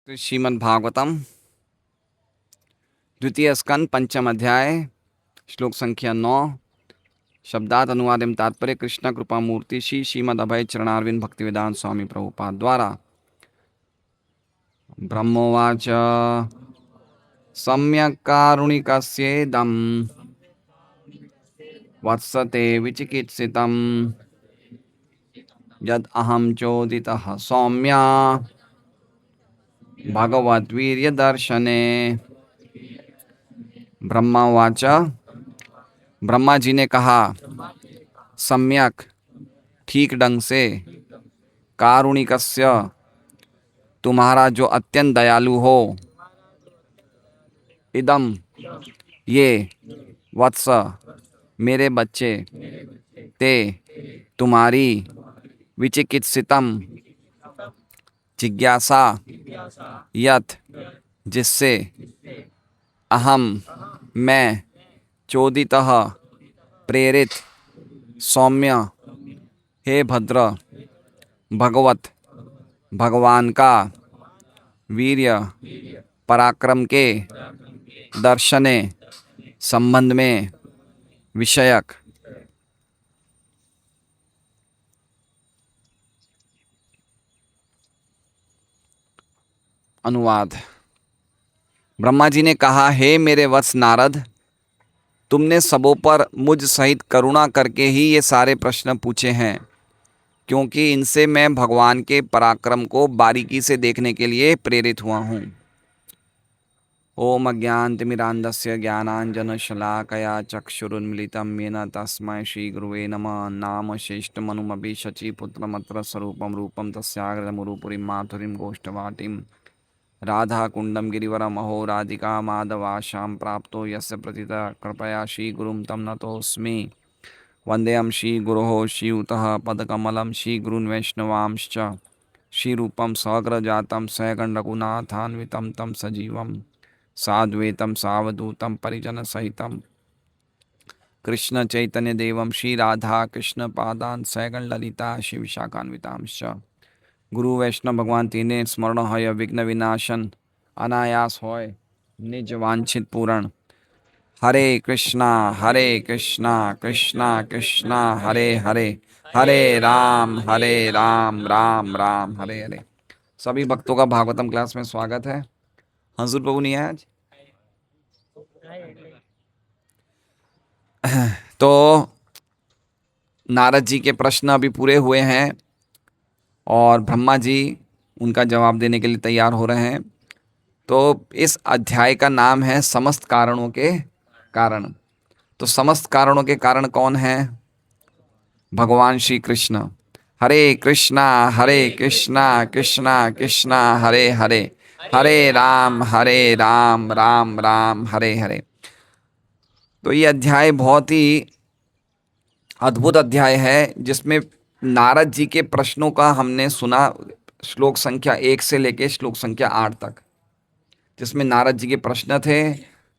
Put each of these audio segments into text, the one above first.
तो श्रीमद्भागवतम द्वितीय स्कंद पंचम अध्याय श्लोक संख्या 9 शब्दात अनुवाद एवं तात्पर्य कृष्ण कृपा मूर्ति श्री श्रीमद अभय चरणारविंद भक्तिवेदांत स्वामी प्रभुपाद द्वारा। ब्रह्मोवाच सम्यक् कारुणिकस्येदं वत्सते विचिकित्सितं यद् अहं चोदितः सौम्या भगवद्वीर्यदर्शने। ब्रह्मोवाच ब्रह्मा जी ने कहा, सम्यक ठीक ढंग से, कारुणिकस्य तुम्हारा जो अत्यंत दयालु हो, इदम ये, वत्स मेरे बच्चे, ते तुम्हारी, विचिकित्सितम जिज्ञासा, यत जिससे, अहम मैं, चोदितः प्रेरित, सौम्य हे भद्र, भगवत भगवान का, वीर्य पराक्रम के, दर्शने संबंध में, विषयक। अनुवाद। ब्रह्मा जी ने कहा, हे मेरे वत्स नारद, तुमने सबों पर मुझ सहित करुणा करके ही ये सारे प्रश्न पूछे हैं, क्योंकि इनसे मैं भगवान के पराक्रम को बारीकी से देखने के लिए प्रेरित हुआ हूँ। ओम अज्ञानतिमिरान्धस्य ज्ञानाञ्जनशलाकया चक्षुरुन्मिलितं येन तस्मै श्रीगुरुवे नमः। नाम श्रेष्ठमनुमपि शचीपुत्रमत्र स्वरूपं रूपं तस्याग्रमुरुपुरीं माथुरीं गोष्ठवाटीं राधाकुण्डं गिरिवरम् अहो राधिका माधवाशां प्राप्तो यस्य प्रतितः कृपया श्रीगुरुं तं नतोऽस्मि। वन्देऽहं श्रीगुरोः श्रीयुतः पदकमलं श्रीगुरून् वैष्णवांश्च श्रीरूपं सहग्रजातं सहगणरघुनाथान्वितं तं सजीवं साद्वैतं सावधूतं परिजनसहितं कृष्णचैतन्यदेवं श्रीराधा कृष्णपादान् सहगणललिता श्रीविशाखान्वितांश्च। गुरु वैष्णव भगवान तीने स्मरण होय विघ्न विनाशन, अनायास होय निज वांछित पूरण। हरे कृष्णा कृष्णा कृष्णा हरे हरे, हरे राम राम राम हरे हरे। सभी भक्तों का भागवतम क्लास में स्वागत है। हंसुर प्रभु नहीं है आज। तो नारद जी के प्रश्न अभी पूरे हुए हैं और ब्रह्मा जी उनका जवाब देने के लिए तैयार हो रहे हैं। तो इस अध्याय का नाम है समस्त कारणों के कारण। तो समस्त कारणों के कारण कौन है? भगवान श्री कृष्ण। हरे कृष्णा कृष्णा कृष्णा हरे हरे, हरे राम राम राम हरे हरे। तो ये अध्याय बहुत ही अद्भुत अध्याय है, जिसमें नारद जी के प्रश्नों का हमने सुना श्लोक संख्या 1 से लेकर श्लोक संख्या 8 तक, जिसमें नारद जी के प्रश्न थे,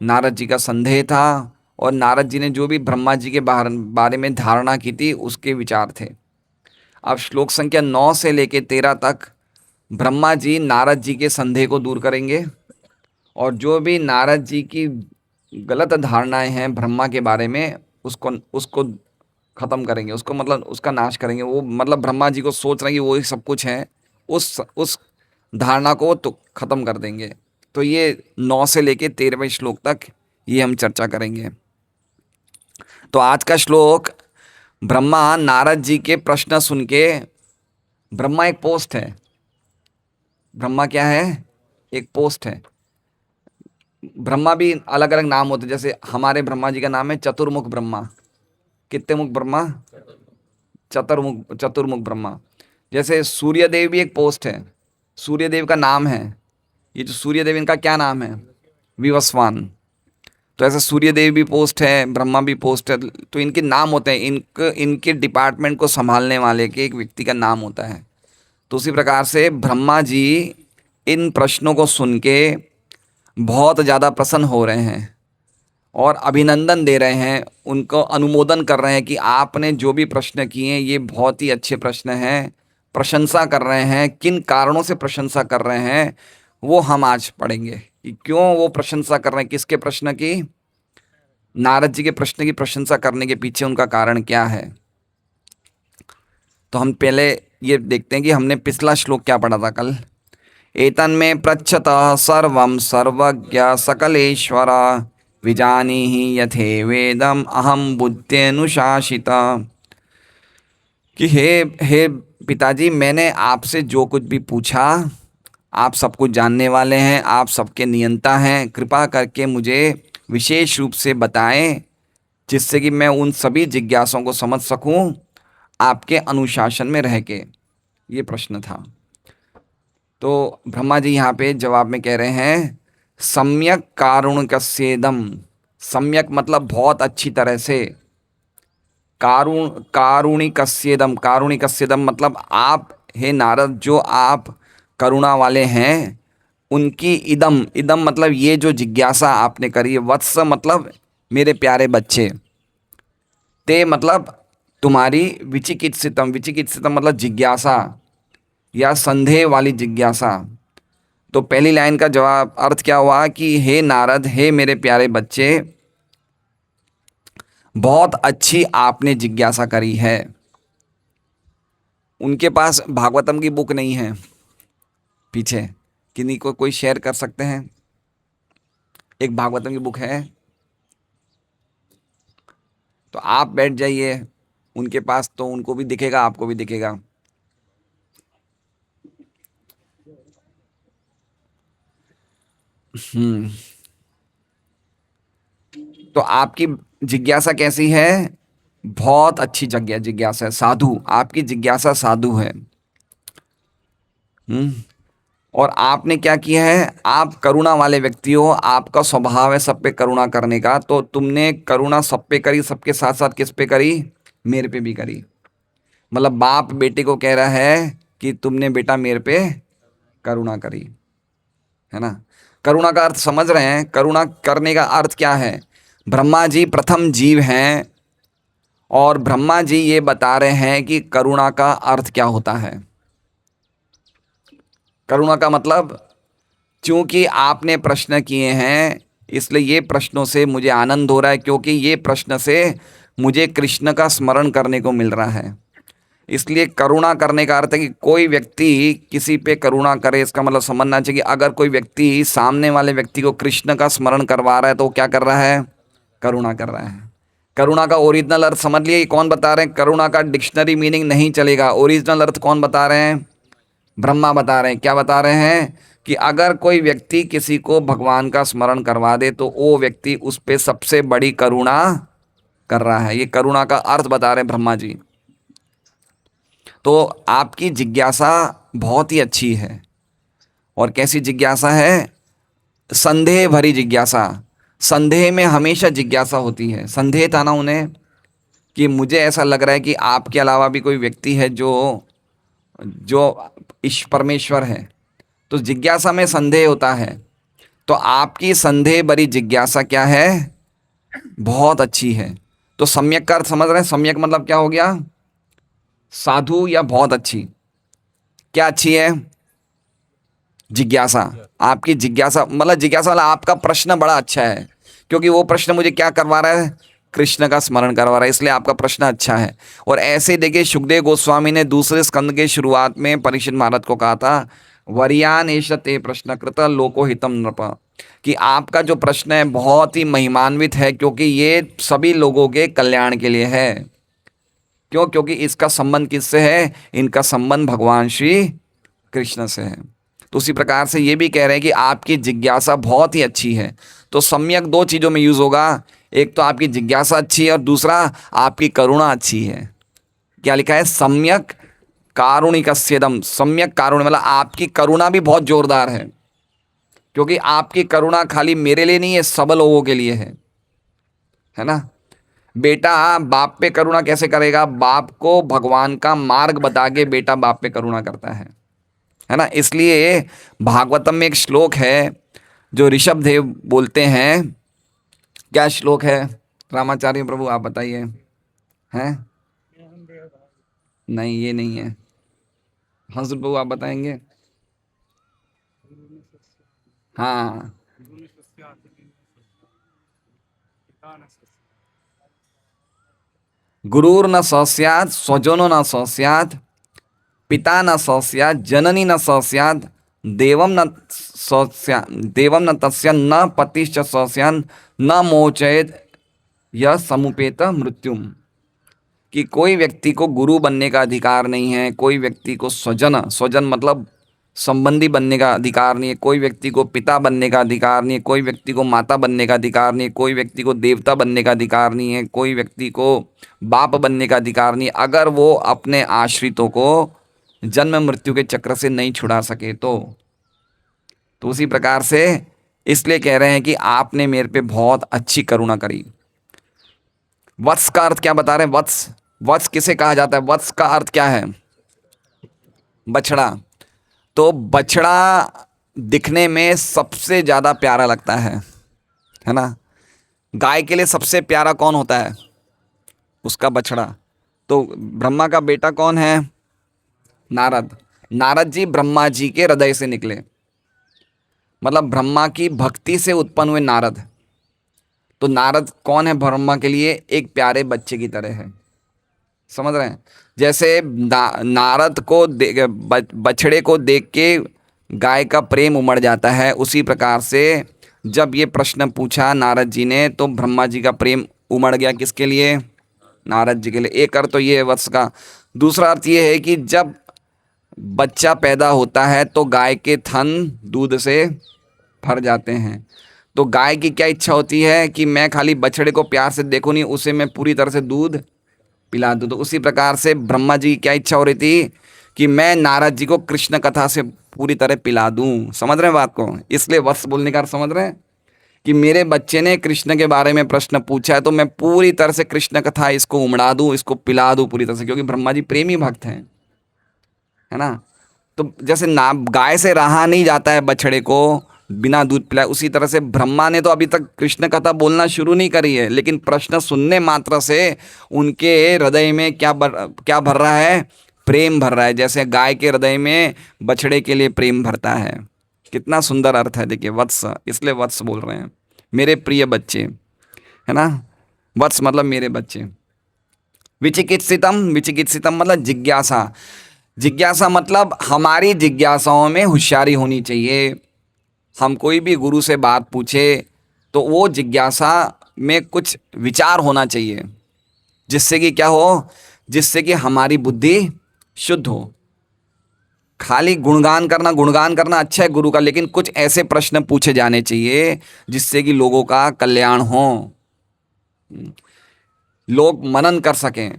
नारद जी का संदेह था और नारद जी ने जो भी ब्रह्मा जी के बारे में धारणा की थी उसके विचार थे। अब श्लोक संख्या 9 से लेकर 13 तक ब्रह्मा जी नारद जी के संदेह को दूर करेंगे और जो भी नारद जी की गलत धारणाएं हैं ब्रह्मा के बारे में उसको खत्म करेंगे, उसको मतलब उसका नाश करेंगे। वो मतलब ब्रह्मा जी को सोच रहे हैं कि वो ही सब कुछ है, उस धारणा को तो खत्म कर देंगे। तो ये 9 से लेके 13वें श्लोक तक ये हम चर्चा करेंगे। तो आज का श्लोक, ब्रह्मा नारद जी के प्रश्न सुन के, ब्रह्मा एक पोस्ट है। ब्रह्मा क्या है? एक पोस्ट है। ब्रह्मा भी अलग अलग नाम होते हैं। जैसे हमारे ब्रह्मा जी का नाम है चतुर्मुख ब्रह्मा। कितने मुख ब्रह्मा? चतुर्मुख ब्रह्मा। जैसे सूर्यदेव भी एक पोस्ट है, सूर्यदेव का नाम है। ये जो सूर्यदेव, इनका क्या नाम है? विवस्वान। तो ऐसे सूर्यदेव भी पोस्ट है, ब्रह्मा भी पोस्ट है। तो इनके नाम होते हैं, इनके डिपार्टमेंट को संभालने वाले के एक व्यक्ति का नाम होता है। तो उसी प्रकार से ब्रह्मा जी इन प्रश्नों को सुन के बहुत ज़्यादा प्रसन्न हो रहे हैं और अभिनंदन दे रहे हैं, उनको अनुमोदन कर रहे हैं कि आपने जो भी प्रश्न किए ये बहुत ही अच्छे प्रश्न हैं। प्रशंसा कर रहे हैं। किन कारणों से प्रशंसा कर रहे हैं? वो हम आज पढ़ेंगे कि क्यों वो प्रशंसा कर रहे हैं, किसके प्रश्न की, नारद जी के प्रश्न की प्रशंसा करने के पीछे उनका कारण क्या है। तो हम पहले ये देखते हैं कि हमने पिछला श्लोक क्या पढ़ा था कल। एतन्मे पृच्छतः सर्वं सर्वज्ञ सकलेश्वर विजानीहि यथे वेदम अहम बुद्ध्यनुशासिता। कि हे पिताजी, मैंने आपसे जो कुछ भी पूछा, आप सब कुछ जानने वाले हैं, आप सबके नियंता हैं, कृपा करके मुझे विशेष रूप से बताएं जिससे कि मैं उन सभी जिज्ञासाओं को समझ सकूं आपके अनुशासन में रह के। ये प्रश्न था। तो ब्रह्मा जी यहाँ पे जवाब में कह रहे हैं सम्यक कारुणिकस्येदम। सम्यक मतलब बहुत अच्छी तरह से, कारुणिकस्येदम, कारुणिकस्येदम मतलब आप हे नारद जो आप करुणा वाले हैं, उनकी इदम, इदम मतलब ये जो जिज्ञासा आपने करी है, वत्स मतलब मेरे प्यारे बच्चे, ते मतलब तुम्हारी विचिकित्सितम, विचिकित्सितम मतलब जिज्ञासा या संदेह वाली जिज्ञासा। तो पहली लाइन का जवाब अर्थ क्या हुआ कि हे नारद, हे मेरे प्यारे बच्चे, बहुत अच्छी आपने जिज्ञासा करी है। उनके पास भागवतम की बुक नहीं है पीछे, किन्हीं को कोई शेयर कर सकते हैं? एक भागवतम की बुक है तो आप बैठ जाइए उनके पास, तो उनको भी दिखेगा, आपको भी दिखेगा। हम्म। तो आपकी जिज्ञासा कैसी है? बहुत अच्छी जिज्ञासा है, साधु, आपकी जिज्ञासा साधु है। हम्म। और आपने क्या किया है, आप करुणा वाले व्यक्ति हो, आपका स्वभाव है सब पे करुणा करने का, तो तुमने करुणा सब पे करी, सबके साथ साथ किस पे करी, मेरे पे भी करी। मतलब बाप बेटे को कह रहा है कि तुमने बेटा मेरे पे करुणा करी, है ना। करुणा का अर्थ समझ रहे हैं? करुणा करने का अर्थ क्या है? ब्रह्मा जी प्रथम जीव हैं और ब्रह्मा जी ये बता रहे हैं कि करुणा का अर्थ क्या होता है। करुणा का मतलब, क्योंकि आपने प्रश्न किए हैं इसलिए ये प्रश्नों से मुझे आनंद हो रहा है, क्योंकि ये प्रश्न से मुझे कृष्ण का स्मरण करने को मिल रहा है। इसलिए करुणा करने का अर्थ है कि कोई व्यक्ति किसी पे करुणा करे, इसका मतलब समझना चाहिए कि अगर कोई व्यक्ति सामने वाले व्यक्ति को कृष्ण का स्मरण करवा रहा है तो वो क्या कर रहा है, करुणा कर रहा है। करुणा का ओरिजिनल अर्थ समझ लिए, कौन बता रहे हैं? करुणा का डिक्शनरी मीनिंग नहीं चलेगा, ओरिजिनल अर्थ कौन बता रहे हैं? ब्रह्मा बता रहे हैं। क्या बता रहे हैं? कि अगर कोई व्यक्ति किसी को भगवान का स्मरण करवा दे तो वो व्यक्ति उस पे सबसे बड़ी करुणा कर रहा है। ये करुणा का अर्थ बता रहे हैं ब्रह्मा जी। तो आपकी जिज्ञासा बहुत ही अच्छी है। और कैसी जिज्ञासा है? संदेह भरी जिज्ञासा। संदेह में हमेशा जिज्ञासा होती है। संदेह था ना उन्हें कि मुझे ऐसा लग रहा है कि आपके अलावा भी कोई व्यक्ति है जो जो ईश परमेश्वर है। तो जिज्ञासा में संदेह होता है। तो आपकी संदेह भरी जिज्ञासा क्या है? बहुत अच्छी है। तो सम्यक का अर्थ समझ रहे हैं? सम्यक मतलब क्या हो गया? साधु या बहुत अच्छी। क्या अच्छी है? जिज्ञासा। आपकी जिज्ञासा मतलब जिज्ञासा वाला आपका प्रश्न बड़ा अच्छा है, क्योंकि वो प्रश्न मुझे क्या करवा रहा है? कृष्ण का स्मरण करवा रहा है, इसलिए आपका प्रश्न अच्छा है। और ऐसे देखिए सुखदेव गोस्वामी ने दूसरे स्कंद के शुरुआत में परीक्षित महाराज को कहा था, वरियान एष ते प्रश्न कृत लोको हितम नृप, कि आपका जो प्रश्न है बहुत ही महिमान्वित है, क्योंकि ये सभी लोगों के कल्याण के लिए है। क्यों? क्योंकि इसका संबंध किससे है? इनका संबंध भगवान श्री कृष्ण से है। तो उसी प्रकार से ये भी कह रहे हैं कि आपकी जिज्ञासा बहुत ही अच्छी है। तो सम्यक दो चीज़ों में यूज़ होगा, एक तो आपकी जिज्ञासा अच्छी है और दूसरा आपकी करुणा अच्छी है। क्या लिखा है? सम्यक कारुणिकस्येदम। सम्यक कारुण्य मतलब आपकी करुणा भी बहुत जोरदार है, क्योंकि आपकी करुणा खाली मेरे लिए नहीं है, सब लोगों के लिए है ना। बेटा बाप पे करुणा कैसे करेगा? बाप को भगवान का मार्ग बता के बेटा बाप पे करुणा करता है ना। इसलिए भागवतम में एक श्लोक है जो ऋषभ देव बोलते हैं। क्या श्लोक है रामाचार्य प्रभु, आप बताइए। हैं? नहीं, ये नहीं है। हंस प्रभु आप बताएंगे। हाँ, गुरुर न स स्यात् स्वजनो न स स्यात् पिता न स स्यात् जननी न स स्यात् देवम न स स्यात् देवम न तस्य न पतिश्च स स्यात् न मोचयेत् यह समुपेत मृत्युम। कि कोई व्यक्ति को गुरु बनने का अधिकार नहीं है, कोई व्यक्ति को स्वजन, स्वजन मतलब संबंधी बनने का अधिकार नहीं है, कोई व्यक्ति को पिता बनने का अधिकार नहीं है, कोई व्यक्ति को माता बनने का अधिकार नहीं है, कोई व्यक्ति को देवता बनने का अधिकार नहीं है, कोई व्यक्ति को बाप बनने का अधिकार नहीं है, अगर वो अपने आश्रितों को जन्म मृत्यु के चक्र से नहीं छुड़ा सके तो उसी प्रकार से इसलिए कह रहे हैं कि आपने मेरे पे बहुत अच्छी करुणा करी। वत्स का अर्थ क्या बता रहे हैं? वत्स, वत्स किसे कहा जाता है? वत्स का अर्थ क्या है? बछड़ा। तो बछड़ा दिखने में सबसे ज्यादा प्यारा लगता है ना? गाय के लिए सबसे प्यारा कौन होता है? उसका बछड़ा। तो ब्रह्मा का बेटा कौन है? नारद। नारद जी ब्रह्मा जी के हृदय से निकले, मतलब ब्रह्मा की भक्ति से उत्पन्न हुए नारद। तो नारद कौन है ब्रह्मा के लिए? एक प्यारे बच्चे की तरह है। समझ रहे हैं? जैसे नारद को बछड़े को देख के गाय का प्रेम उमड़ जाता है, उसी प्रकार से जब ये प्रश्न पूछा नारद जी ने तो ब्रह्मा जी का प्रेम उमड़ गया। किसके लिए? नारद जी के लिए। एक अर्थ तो ये है वत्स का। दूसरा अर्थ ये है कि जब बच्चा पैदा होता है तो गाय के थन दूध से भर जाते हैं। तो गाय की क्या इच्छा होती है कि मैं खाली बछड़े को प्यार से देखूं नहीं, उसे मैं पूरी तरह से दूध पिला दूं। तो उसी प्रकार से ब्रह्मा जी की क्या इच्छा हो रही थी कि मैं नारद जी को कृष्ण कथा से पूरी तरह पिला दूं। समझ रहे हैं बात को? इसलिए वत्स बोलने का अर्थ समझ रहे हैं कि मेरे बच्चे ने कृष्ण के बारे में प्रश्न पूछा है तो मैं पूरी तरह से कृष्ण कथा इसको उमड़ा दूं, इसको पिला दूं पूरी तरह से, क्योंकि ब्रह्मा जी प्रेमी भक्त हैं, है ना? तो जैसे ना गाय से रहा नहीं जाता है बछड़े को बिना दूध पिलाए, उसी तरह से ब्रह्मा ने तो अभी तक कृष्ण कथा बोलना शुरू नहीं करी है, लेकिन प्रश्न सुनने मात्र से उनके हृदय में क्या भर रहा है? प्रेम भर रहा है। जैसे गाय के हृदय में बछड़े के लिए प्रेम भरता है। कितना सुंदर अर्थ है, देखिए वत्स, इसलिए वत्स बोल रहे हैं, मेरे प्रिय बच्चे, है ना? वत्स मतलब मेरे बच्चे। विचिकित्सितम, विचिकित्सितम मतलब जिज्ञासा। जिज्ञासा मतलब हमारी जिज्ञासाओं में होशियारी होनी चाहिए। हम कोई भी गुरु से बात पूछे तो वो जिज्ञासा में कुछ विचार होना चाहिए, जिससे कि क्या हो? जिससे कि हमारी बुद्धि शुद्ध हो। खाली गुणगान करना अच्छा है गुरु का, लेकिन कुछ ऐसे प्रश्न पूछे जाने चाहिए जिससे कि लोगों का कल्याण हो, लोग मनन कर सकें।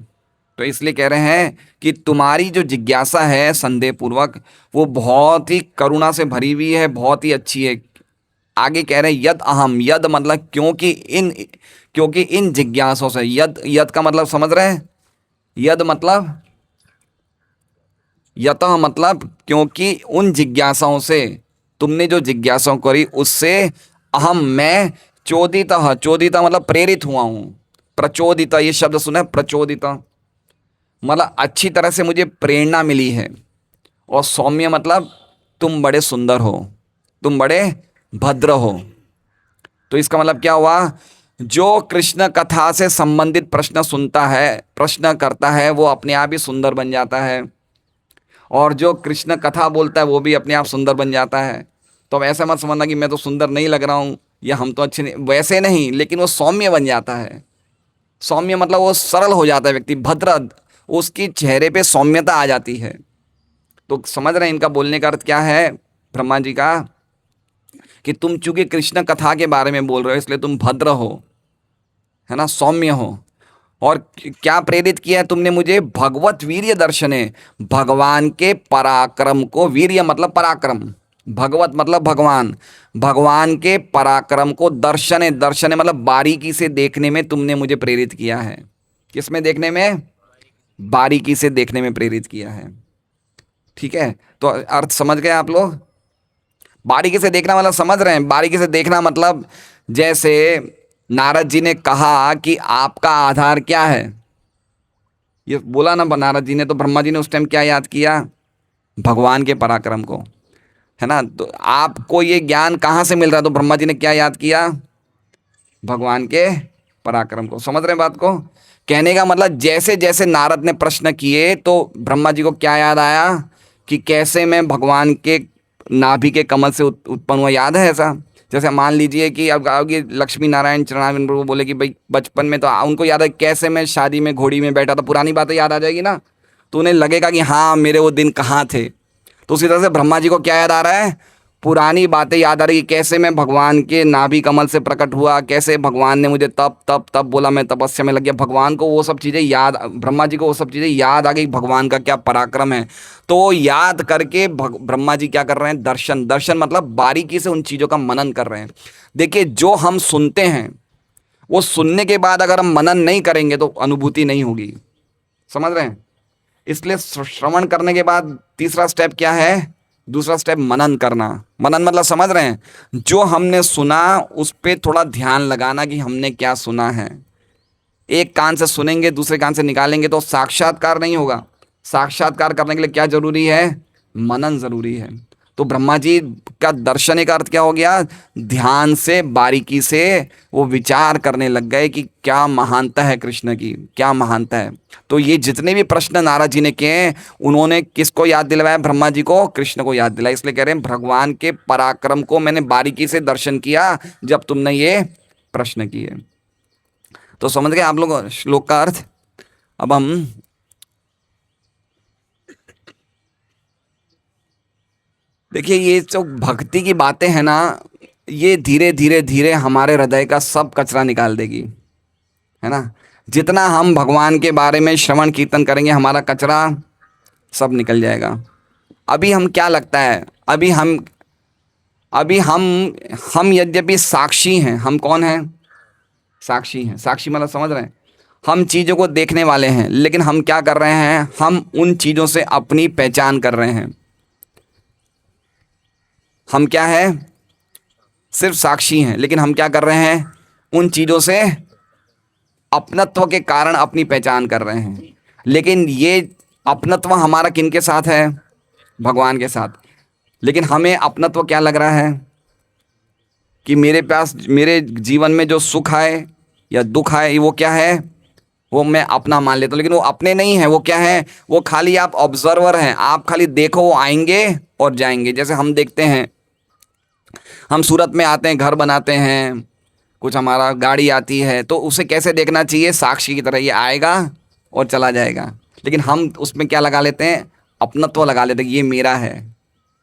तो इसलिए कह रहे हैं कि तुम्हारी जो जिज्ञासा है संदेह पूर्वक, वो बहुत ही करुणा से भरी हुई है, बहुत ही अच्छी है। आगे कह रहे हैं यद अहम, यद मतलब क्योंकि इन जिज्ञासों से, यद, यद का मतलब समझ रहे हैं? यद मतलब, यतः मतलब क्योंकि उन जिज्ञासाओं से, तुमने जो जिज्ञासाओं करी उससे अहम मैं चोदितः, चोदिता मतलब प्रेरित हुआ हूं। प्रचोदिता ये शब्द सुना है? प्रचोदिता मतलब अच्छी तरह से मुझे प्रेरणा मिली है। और सौम्य मतलब तुम बड़े सुंदर हो, तुम बड़े भद्र हो। तो इसका मतलब क्या हुआ? जो कृष्ण कथा से संबंधित प्रश्न सुनता है, प्रश्न करता है, वो अपने आप ही सुंदर बन जाता है, और जो कृष्ण कथा बोलता है वो भी अपने आप सुंदर बन जाता है। तो अब ऐसा मत समझना कि मैं तो सुंदर नहीं लग रहा हूँ या हम तो अच्छे नहीं, वैसे नहीं, लेकिन वो सौम्य बन जाता है। सौम्य मतलब वो सरल हो जाता है व्यक्ति, भद्र, उसकी चेहरे पे सौम्यता आ जाती है। तो समझ रहे हैं इनका बोलने का अर्थ क्या है ब्रह्मा जी का? कि तुम चूंकि कृष्ण कथा के बारे में बोल रहे हो इसलिए तुम भद्र हो, है ना, सौम्य हो। और क्या प्रेरित किया है तुमने मुझे? भगवत वीर्य दर्शने, भगवान के पराक्रम को, वीर्य मतलब पराक्रम, भगवत मतलब भगवान, भगवान के पराक्रम को दर्शने, दर्शने मतलब बारीकी से देखने में तुमने मुझे प्रेरित किया है। किस में देखने में? बारीकी से देखने में प्रेरित किया है। ठीक है, तो अर्थ समझ गए आप लोग? बारीकी से देखना मतलब समझ रहे हैं? बारीकी से देखना मतलब जैसे नारद जी ने कहा कि आपका आधार क्या है, ये बोला ना नारद जी ने, तो ब्रह्मा जी ने उस टाइम क्या याद किया? भगवान के पराक्रम को। है ना। तो आपको ये ज्ञान कहाँ से मिल रहा है? तो ब्रह्मा जी ने क्या याद किया? भगवान के पराक्रम को। समझ रहे हैं बात को? कहने का मतलब जैसे जैसे नारद ने प्रश्न किए तो ब्रह्मा जी को क्या याद आया कि कैसे मैं भगवान के नाभि के कमल से उत्पन्न हुआ। याद है ऐसा? जैसे मान लीजिए कि अब आओगे लक्ष्मी नारायण चरणारविंद प्रभु बोले कि भाई बचपन में तो उनको याद है कैसे मैं शादी में घोड़ी में बैठा था, पुरानी बातें याद आ जाएगी ना, तो उन्हें लगेगा कि हाँ मेरे वो दिन कहाँ थे। तो उसी तरह से ब्रह्मा जी को क्या याद आ रहा है? पुरानी बातें याद आ रही कि कैसे मैं भगवान के नाभि कमल से प्रकट हुआ, कैसे भगवान ने मुझे तब तब तब बोला, मैं तपस्या में लग गया। भगवान को वो सब चीज़ें याद, ब्रह्मा जी को वो सब चीज़ें याद आ गई, भगवान का क्या पराक्रम है। तो याद करके ब्रह्मा जी क्या कर रहे हैं? दर्शन। दर्शन मतलब बारीकी से उन चीज़ों का मनन कर रहे हैं। देखिए जो हम सुनते हैं वो सुनने के बाद अगर हम मनन नहीं करेंगे तो अनुभूति नहीं होगी। समझ रहे हैं? इसलिए श्रवण करने के बाद तीसरा स्टेप क्या है? दूसरा स्टेप मनन करना। मनन मतलब समझ रहे हैं? जो हमने सुना उस पर थोड़ा ध्यान लगाना कि हमने क्या सुना है। एक कान से सुनेंगे दूसरे कान से निकालेंगे तो साक्षात्कार नहीं होगा। साक्षात्कार करने के लिए क्या जरूरी है? मनन जरूरी है। तो ब्रह्मा जी का दर्शन का अर्थ क्या हो गया? ध्यान से बारीकी से वो विचार करने लग गए कि क्या महानता है कृष्ण की, क्या महानता है। तो ये जितने भी प्रश्न नारद जी ने किए उन्होंने किसको याद दिलवाया? ब्रह्मा जी को, कृष्ण को याद दिलाया। इसलिए कह रहे हैं भगवान के पराक्रम को मैंने बारीकी से दर्शन किया जब तुमने ये प्रश्न किए। तो समझ गए आप लोग श्लोक का अर्थ? अब हम देखिए ये जो भक्ति की बातें हैं ना, ये धीरे धीरे धीरे हमारे हृदय का सब कचरा निकाल देगी, है ना। जितना हम भगवान के बारे में श्रवण कीर्तन करेंगे हमारा कचरा सब निकल जाएगा। अभी हम क्या लगता है, अभी हम यद्यपि साक्षी हैं। हम कौन हैं? साक्षी हैं। साक्षी मतलब समझ रहे हैं? हम चीज़ों को देखने वाले हैं, लेकिन हम क्या कर रहे हैं? हम उन चीज़ों से अपनी पहचान कर रहे हैं। हम क्या है? सिर्फ साक्षी हैं, लेकिन हम क्या कर रहे हैं? उन चीज़ों से अपनत्व के कारण अपनी पहचान कर रहे हैं। लेकिन ये अपनत्व हमारा किनके साथ है? भगवान के साथ। लेकिन हमें अपनत्व क्या लग रहा है? कि मेरे पास, मेरे जीवन में जो सुख है या दुख है वो क्या है? वो मैं अपना मान लेता हूँ। लेकिन वो अपने नहीं है। वो क्या है? वो खाली आप ऑब्जर्वर हैं। आप खाली देखो, वो आएंगे और जाएंगे। जैसे हम देखते हैं, हम सूरत में आते हैं, घर बनाते हैं, कुछ हमारा गाड़ी आती है, तो उसे कैसे देखना चाहिए? साक्षी की तरह। ये आएगा और चला जाएगा। लेकिन हम उसमें क्या लगा लेते हैं? अपनत्व लगा लेते हैं, ये मेरा है।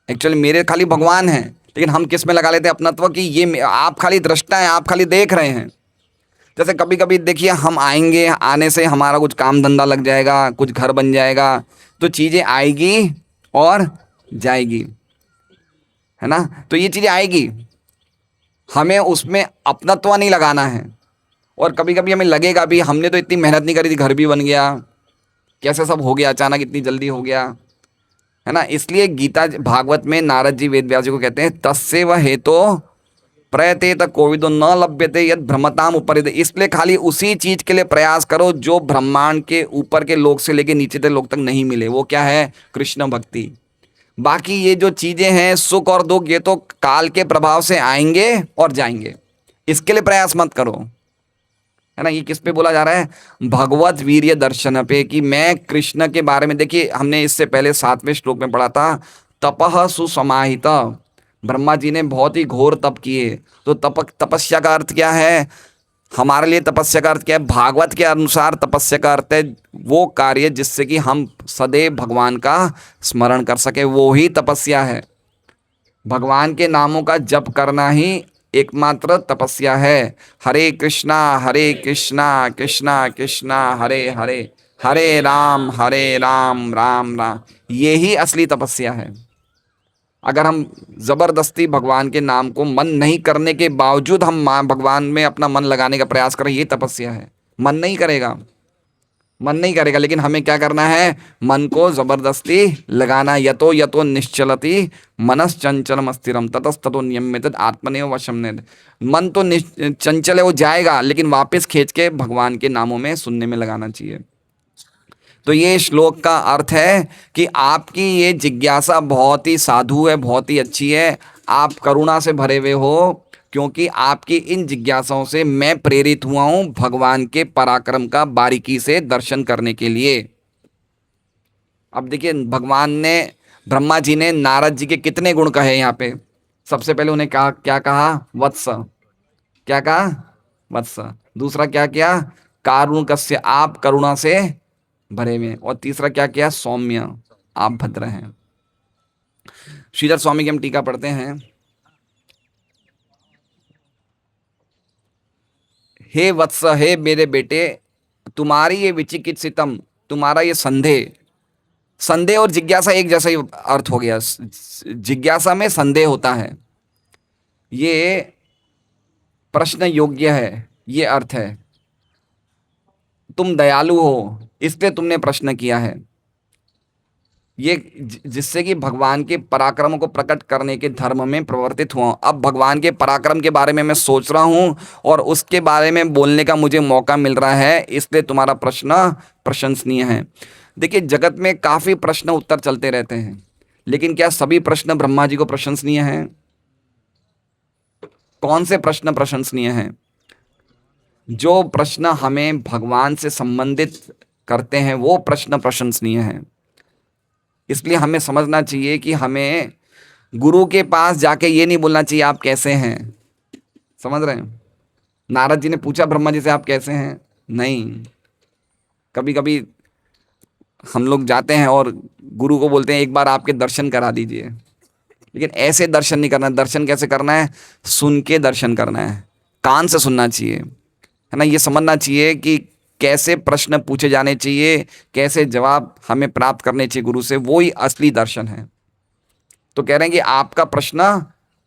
एक्चुअली मेरे खाली भगवान हैं, लेकिन हम किस में लगा लेते हैं अपनत्व? कि ये आप खाली दृष्टा हैं, आप खाली देख रहे हैं। जैसे कभी कभी देखिए हम आएंगे, आने से हमारा कुछ काम धंधा लग जाएगा, कुछ घर बन जाएगा, तो चीज़ें आएगी और जाएगी, है ना। तो ये चीज़ें आएगी, हमें उसमें अपनत्व नहीं लगाना है। और कभी कभी हमें लगेगा भी हमने तो इतनी मेहनत नहीं करी थी, घर भी बन गया, कैसे सब हो गया अचानक, इतनी जल्दी हो गया, है ना। इसलिए गीता भागवत में नारद जी वेद व्यास जी को कहते हैं तस्सेव हेतो प्रयतेत कोविदो न लभ्यते यद भ्रमताम उपरित। इसलिए खाली उसी चीज के लिए प्रयास करो जो ब्रह्मांड के ऊपर के लोग से लेके नीचे के लोग तक नहीं मिले। वो क्या है? कृष्ण भक्ति। बाकी ये जो चीजें हैं सुख और दुख, ये तो काल के प्रभाव से आएंगे और जाएंगे। इसके लिए प्रयास मत करो, है ना। ये किस पे बोला जा रहा है? भगवत वीर्य दर्शन पे, कि मैं कृष्ण के बारे में। देखिए हमने इससे पहले 7वें श्लोक में पढ़ा था तपः सुसमाहित। ब्रह्मा जी ने बहुत ही घोर तप किए। तो तपस्या का अर्थ क्या है? हमारे लिए तपस्या का अर्थ क्या है? भागवत के अनुसार तपस्या का अर्थ है वो कार्य जिससे कि हम सदैव भगवान का स्मरण कर सके, वो ही तपस्या है। भगवान के नामों का जप करना ही एकमात्र तपस्या है। हरे कृष्णा कृष्णा कृष्णा हरे हरे, हरे राम राम राम। ये ही असली तपस्या है। अगर हम ज़बरदस्ती भगवान के नाम को मन नहीं करने के बावजूद हम भगवान में अपना मन लगाने का प्रयास करें, ये तपस्या है। मन नहीं करेगा, मन नहीं करेगा, लेकिन हमें क्या करना है? मन को ज़बरदस्ती लगाना। यतो यतो निश्चलति मनस चंचलम अस्थिरम ततस्ततो नियम्यत आत्मनेव वशम नेद। मन तो चंचल है, वो जाएगा, लेकिन वापस खींच के भगवान के नामों में सुनने में लगाना चाहिए। तो ये श्लोक का अर्थ है कि आपकी ये जिज्ञासा बहुत ही साधु है, बहुत ही अच्छी है। आप करुणा से भरे हुए हो, क्योंकि आपकी इन जिज्ञासाओं से मैं प्रेरित हुआ हूं भगवान के पराक्रम का बारीकी से दर्शन करने के लिए। अब देखिए, भगवान ने, ब्रह्मा जी ने नारद जी के कितने गुण कहे यहाँ पे। सबसे पहले उन्हें कहा, क्या कहा? वत्स। क्या कहा? वत्स। दूसरा क्या किया? कारुणिकस्य, आप करुणा से भरे हुए। और तीसरा क्या किया? सौम्य, आप भद्र हैं। श्रीधर स्वामी की हम टीका पढ़ते हैं। हे वत्स, हे मेरे बेटे, तुम्हारी ये विचिकित्सितम, तुम्हारा ये संदेह, संदेह और जिज्ञासा एक जैसा ही अर्थ हो गया। जिज्ञासा में संदेह होता है, ये प्रश्न योग्य है, ये अर्थ है। तुम दयालु हो, इसलिए तुमने प्रश्न किया है। ये जिससे कि भगवान के पराक्रम को प्रकट करने के धर्म में प्रवर्तित हुआ। अब भगवान के पराक्रम के बारे में मैं सोच रहा हूँ और उसके बारे में बोलने का मुझे मौका मिल रहा है, इसलिए तुम्हारा प्रश्न प्रशंसनीय है। देखिए, जगत में काफ़ी प्रश्न उत्तर चलते रहते हैं, लेकिन क्या सभी प्रश्न ब्रह्मा जी को प्रशंसनीय हैं? कौन से प्रश्न प्रशंसनीय हैं? जो प्रश्न हमें भगवान से संबंधित करते हैं वो प्रश्न प्रशंसनीय हैं। इसलिए हमें समझना चाहिए कि हमें गुरु के पास जाके ये नहीं बोलना चाहिए आप कैसे हैं। समझ रहे हैं? नारद जी ने पूछा ब्रह्मा जी से आप कैसे हैं? नहीं, कभी कभी हम लोग जाते हैं और गुरु को बोलते हैं एक बार आपके दर्शन करा दीजिए, लेकिन ऐसे दर्शन नहीं करना। दर्शन कैसे करना है? सुन के दर्शन करना है, कान से सुनना चाहिए, है ना। ये समझना चाहिए कि कैसे प्रश्न पूछे जाने चाहिए, कैसे जवाब हमें प्राप्त करने चाहिए गुरु से, वो ही असली दर्शन है। तो कह रहे हैं कि आपका प्रश्न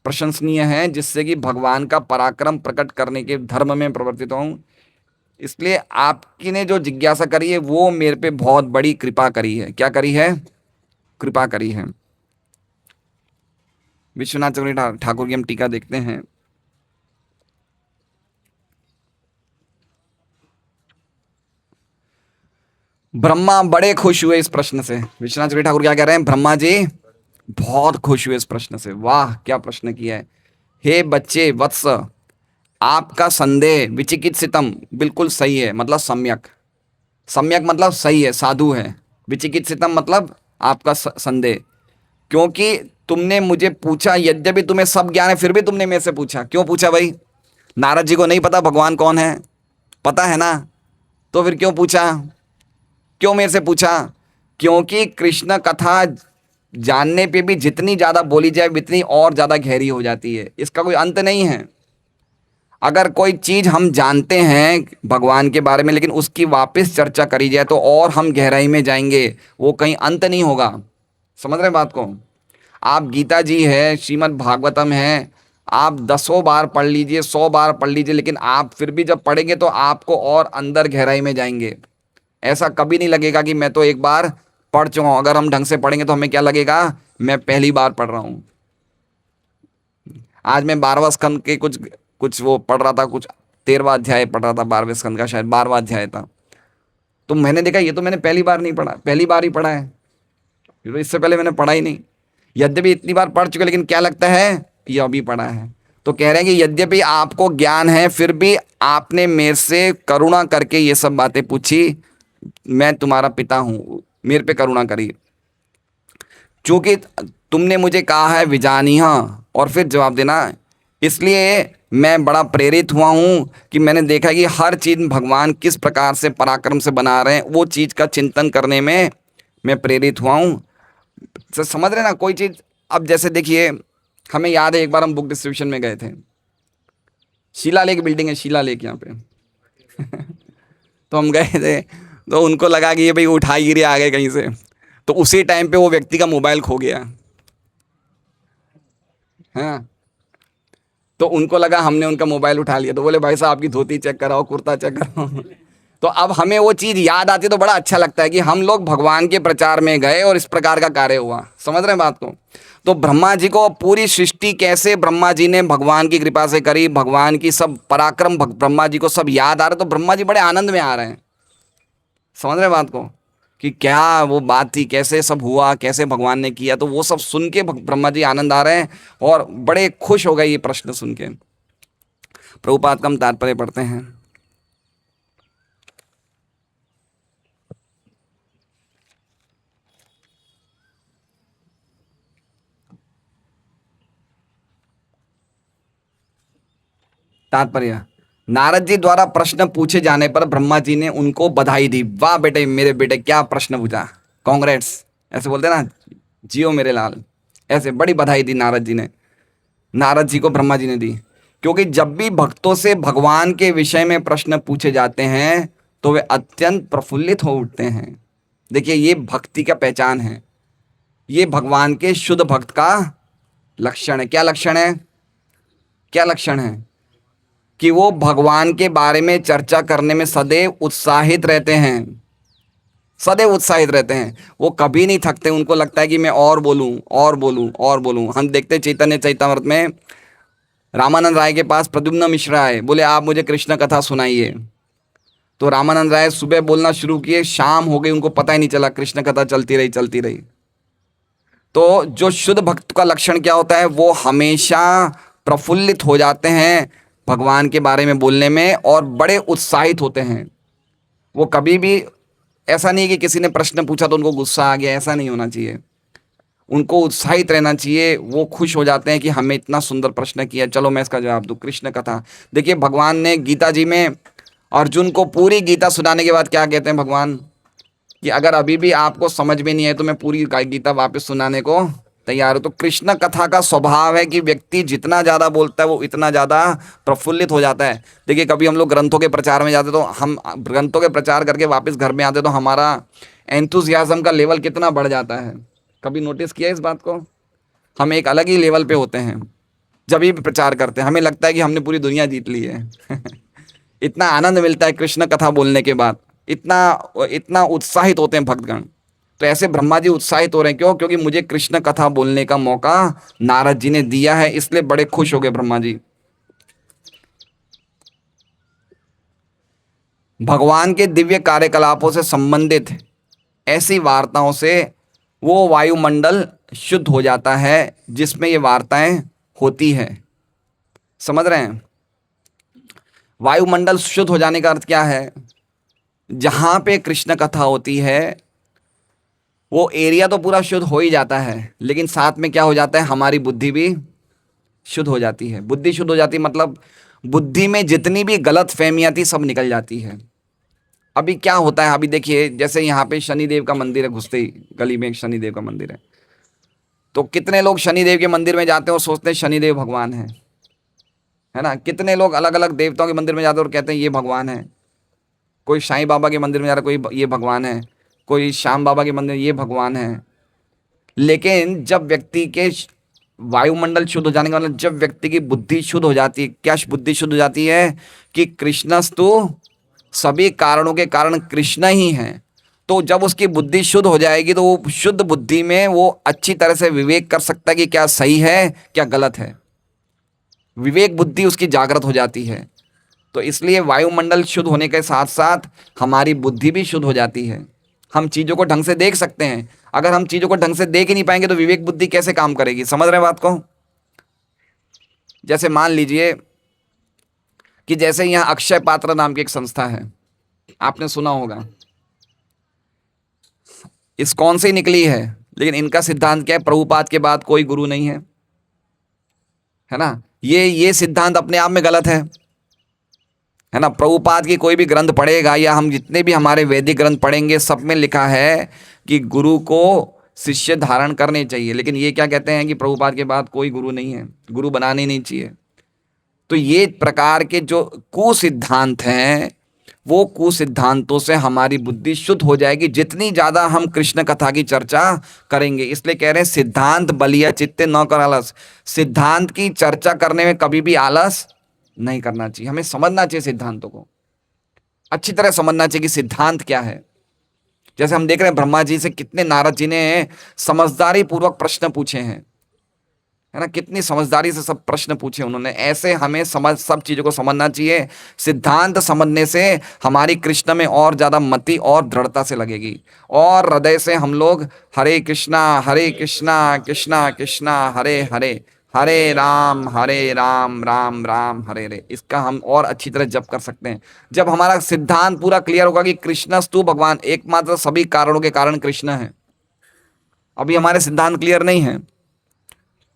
प्रशंसनीय है, जिससे कि भगवान का पराक्रम प्रकट करने के धर्म में प्रवर्तित हूँ। इसलिए आपकी ने जो जिज्ञासा करी है वो मेरे पे बहुत बड़ी कृपा करी है। क्या करी है? कृपा करी है। विश्वनाथ चक्रवर्ती ठाकुर की हम टीका देखते हैं। ब्रह्मा बड़े खुश हुए इस प्रश्न से। विश्वनाथ चक्रवर्ती ठाकुर क्या कह रहे हैं? ब्रह्मा जी बहुत खुश हुए इस प्रश्न से। वाह, क्या प्रश्न किया है। हे बच्चे, वत्स, आपका संदेह विचिकित्सितम बिल्कुल सही है, मतलब सम्यक। सम्यक मतलब सही है, साधु है। विचिकित्सितम मतलब आपका संदेह, क्योंकि तुमने मुझे पूछा, यद्यपि तुम्हें सब ज्ञान है फिर भी तुमने मेरे से पूछा। क्यों पूछा भाई? नारद जी को नहीं पता भगवान कौन है? पता है ना, तो फिर क्यों पूछा? क्यों मेरे से पूछा? क्योंकि कृष्ण कथा जानने पे भी जितनी ज़्यादा बोली जाए उतनी और ज़्यादा गहरी हो जाती है, इसका कोई अंत नहीं है। अगर कोई चीज़ हम जानते हैं भगवान के बारे में, लेकिन उसकी वापस चर्चा करी जाए तो और हम गहराई में जाएंगे, वो कहीं अंत नहीं होगा। समझ रहे बात को? आप गीता जी है, श्रीमद् भागवतम है, आप 10 बार पढ़ लीजिए, 100 बार पढ़ लीजिए, लेकिन आप फिर भी जब पढ़ेंगे तो आपको और अंदर गहराई में जाएंगे। ऐसा कभी नहीं लगेगा कि मैं तो एक बार पढ़ चुका हूँ। अगर हम ढंग से पढ़ेंगे तो हमें क्या लगेगा? मैं पहली बार पढ़ रहा हूँ। आज मैं 12वां स्कंद के कुछ वो पढ़ रहा था, कुछ 13वां अध्याय पढ़ रहा था, 12वें स्कंद का शायद 12वां अध्याय था। तो मैंने देखा ये तो मैंने पहली बार नहीं पढ़ा, पहली बार ही पढ़ा है, तो इससे पहले मैंने पढ़ा ही नहीं। यद्यपि इतनी बार पढ़ चुके, लेकिन क्या लगता है ये अभी पढ़ा है। तो कह रहे हैं कि यद्यपि आपको ज्ञान है फिर भी आपने मेरे से करुणा करके ये सब बातें पूछी। मैं तुम्हारा पिता हूँ, मेरे पे करुणा करिए। चूंकि तुमने मुझे कहा है विजानीह और फिर जवाब देना, इसलिए मैं बड़ा प्रेरित हुआ हूँ कि मैंने देखा कि हर चीज़ भगवान किस प्रकार से पराक्रम से बना रहे हैं, वो चीज़ का चिंतन करने में मैं प्रेरित हुआ हूँ। समझ रहे ना कोई चीज़? अब जैसे देखिए, हमें याद है एक बार हम बुक डिस्ट्रीब्यूशन में गए थे, शीला लेक बिल्डिंग है, शीला लेक यहाँ पे तो हम गए थे, तो उनको लगा कि ये भाई उठाई गिरे आ गए कहीं से, तो उसी टाइम पे वो व्यक्ति का मोबाइल खो गया। हाँ, तो उनको लगा हमने उनका मोबाइल उठा लिया, तो बोले भाई साहब आपकी धोती चेक कराओ, कुर्ता चेक कराओ तो अब हमें वो चीज़ याद आती तो बड़ा अच्छा लगता है कि हम लोग भगवान के प्रचार में गए और इस प्रकार का कार्य हुआ। समझ रहे हैं बात को? तो ब्रह्मा जी को पूरी सृष्टि कैसे ब्रह्मा जी ने भगवान की कृपा से करी, भगवान की सब पराक्रम ब्रह्मा जी को सब याद आ रहे, तो ब्रह्मा जी बड़े आनंद में आ रहे हैं। समझ रहे हैं बात को? कि क्या वो बात थी, कैसे सब हुआ, कैसे भगवान ने किया। तो वो सब सुन के ब्रह्मा जी आनंद आ रहे हैं और बड़े खुश हो गए ये प्रश्न सुन के। प्रभुपाद का हम तात्पर्य पढ़ते हैं। तात्पर्य, नारद जी द्वारा प्रश्न पूछे जाने पर ब्रह्मा जी ने उनको बधाई दी। वाह बेटे, मेरे बेटे क्या प्रश्न पूछा, कांग्रेट्स, ऐसे बोलते ना, जियो मेरे लाल। ऐसे बड़ी बधाई दी नारद जी ने, नारद जी को ब्रह्मा जी ने दी। क्योंकि जब भी भक्तों से भगवान के विषय में प्रश्न पूछे जाते हैं तो वे अत्यंत प्रफुल्लित हो उठते हैं। देखिए, ये भक्ति का पहचान है, ये भगवान के शुद्ध भक्त का लक्षण है। क्या लक्षण है? क्या लक्षण है? कि वो भगवान के बारे में चर्चा करने में सदैव उत्साहित रहते हैं, सदैव उत्साहित रहते हैं। वो कभी नहीं थकते, उनको लगता है कि मैं और बोलूं और बोलूं और बोलूं। हम देखते हैं चैतन्य चैतामृत में रामानंद राय के पास प्रद्युम्न मिश्रा आए, बोले आप मुझे कृष्ण कथा सुनाइए। तो रामानंद राय सुबह बोलना शुरू किए, शाम हो गई, उनको पता ही नहीं चला, कृष्ण कथा चलती रही चलती रही। तो जो शुद्ध भक्त का लक्षण क्या होता है? वो हमेशा प्रफुल्लित हो जाते हैं भगवान के बारे में बोलने में और बड़े उत्साहित होते हैं। वो कभी भी ऐसा नहीं कि किसी ने प्रश्न पूछा तो उनको गुस्सा आ गया, ऐसा नहीं होना चाहिए। उनको उत्साहित रहना चाहिए, वो खुश हो जाते हैं कि हमें इतना सुंदर प्रश्न किया, चलो मैं इसका जवाब दूं। कृष्ण कथा देखिए, भगवान ने गीता जी में अर्जुन को पूरी गीता सुनाने के बाद क्या कहते हैं भगवान, कि अगर अभी भी आपको समझ में नहीं आए तो मैं पूरी गीता वापस सुनाने को तैयार हूं। तो कृष्ण कथा का स्वभाव है कि व्यक्ति जितना ज़्यादा बोलता है वो इतना ज़्यादा प्रफुल्लित हो जाता है। देखिए, कभी हम लोग ग्रंथों के प्रचार में जाते तो हम ग्रंथों के प्रचार करके वापस घर में आते तो हमारा एंथुजियाज्म का लेवल कितना बढ़ जाता है। कभी नोटिस किया इस बात को? हम एक अलग ही लेवल पे होते हैं जब भी प्रचार करते हैं, हमें लगता है कि हमने पूरी दुनिया जीत ली है। इतना आनंद मिलता है कृष्ण कथा बोलने के बाद, इतना इतना उत्साहित होते हैं भक्तगण। तो ऐसे ब्रह्मा जी उत्साहित हो रहे हैं, क्यों? क्योंकि मुझे कृष्ण कथा बोलने का मौका नारद जी ने दिया है, इसलिए बड़े खुश हो गए ब्रह्मा जी। भगवान के दिव्य कार्यकलापों से संबंधित ऐसी वार्ताओं से वो वायुमंडल शुद्ध हो जाता है जिसमें ये वार्ताएं होती है। समझ रहे हैं? वायुमंडल शुद्ध हो जाने का अर्थ क्या है? जहां पे कृष्ण कथा होती है वो एरिया तो पूरा शुद्ध हो ही जाता है, लेकिन साथ में क्या हो जाता है, हमारी बुद्धि भी शुद्ध हो जाती है। बुद्धि शुद्ध हो जाती है मतलब बुद्धि में जितनी भी गलत फहमियां थी सब निकल जाती है। अभी क्या होता है, अभी देखिए, जैसे यहाँ पे शनिदेव का मंदिर है, घुसते ही गली में एक शनिदेव का मंदिर है। तो कितने लोग शनिदेव के मंदिर में जाते हैं और सोचते हैं शनिदेव भगवान है ना? कितने लोग अलग अलग देवताओं के मंदिर में जाते हैं और कहते हैं ये भगवान है। कोई साईं बाबा के मंदिर में जा रहा है, कोई ये भगवान है, कोई श्याम बाबा के मंदिर में ये भगवान है। लेकिन जब व्यक्ति के वायुमंडल शुद्ध हो जाने का मतलब जब व्यक्ति की बुद्धि शुद्ध हो जाती है, क्या बुद्धि शुद्ध हो जाती है? कि कृष्णस्तु सभी कारणों के कारण कृष्ण ही है। तो जब उसकी बुद्धि शुद्ध हो जाएगी तो वो शुद्ध बुद्धि में वो अच्छी तरह से विवेक कर सकता है कि क्या सही है क्या गलत है। विवेक बुद्धि उसकी जागृत हो जाती है। तो इसलिए वायुमंडल शुद्ध होने के साथ साथ हमारी बुद्धि भी शुद्ध हो जाती है। हम चीज़ों को ढंग से देख सकते हैं। अगर हम चीज़ों को ढंग से देख ही नहीं पाएंगे तो विवेक बुद्धि कैसे काम करेगी? समझ रहे बात को? जैसे मान लीजिए कि जैसे यहाँ अक्षय पात्र नाम की एक संस्था है, आपने सुना होगा, इस्कॉन से ही निकली है, लेकिन इनका सिद्धांत क्या है? प्रभुपाद के बाद कोई गुरु नहीं है ना? ये सिद्धांत अपने आप में गलत है ना? प्रभुपाद की कोई भी ग्रंथ पढ़ेगा या हम जितने भी हमारे वैदिक ग्रंथ पढ़ेंगे सब में लिखा है कि गुरु को शिष्य धारण करने चाहिए। लेकिन ये क्या कहते हैं कि प्रभुपाद के बाद कोई गुरु नहीं है, गुरु बनाने नहीं चाहिए। तो ये प्रकार के जो कुसिद्धांत हैं वो कुसिद्धांतों से हमारी बुद्धि शुद्ध हो जाएगी जितनी ज़्यादा हम कृष्ण कथा की चर्चा करेंगे। इसलिए कह रहे हैं सिद्धांत बलिया चित्ते न कर आलस। सिद्धांत की चर्चा करने में कभी भी आलस नहीं करना चाहिए। हमें समझना चाहिए, सिद्धांतों को अच्छी तरह समझना चाहिए कि सिद्धांत क्या है। जैसे हम देख रहे हैं ब्रह्मा जी से कितने नारद जी ने समझदारी पूर्वक प्रश्न पूछे हैं। है ना, कितनी समझदारी से सब प्रश्न पूछे उन्होंने। ऐसे हमें सब चीजों को समझना चाहिए। सिद्धांत समझने से हमारी कृष्ण में और ज्यादा मति और दृढ़ता से लगेगी, और हृदय से हम लोग हरे कृष्णा कृष्णा कृष्णा हरे हरे, हरे राम राम हरे हरे, इसका हम और अच्छी तरह जप कर सकते हैं। जब हमारा सिद्धांत पूरा क्लियर होगा कि कृष्णस्तु भगवान, एकमात्र सभी कारणों के कारण कृष्ण है। अभी हमारे सिद्धांत क्लियर नहीं है,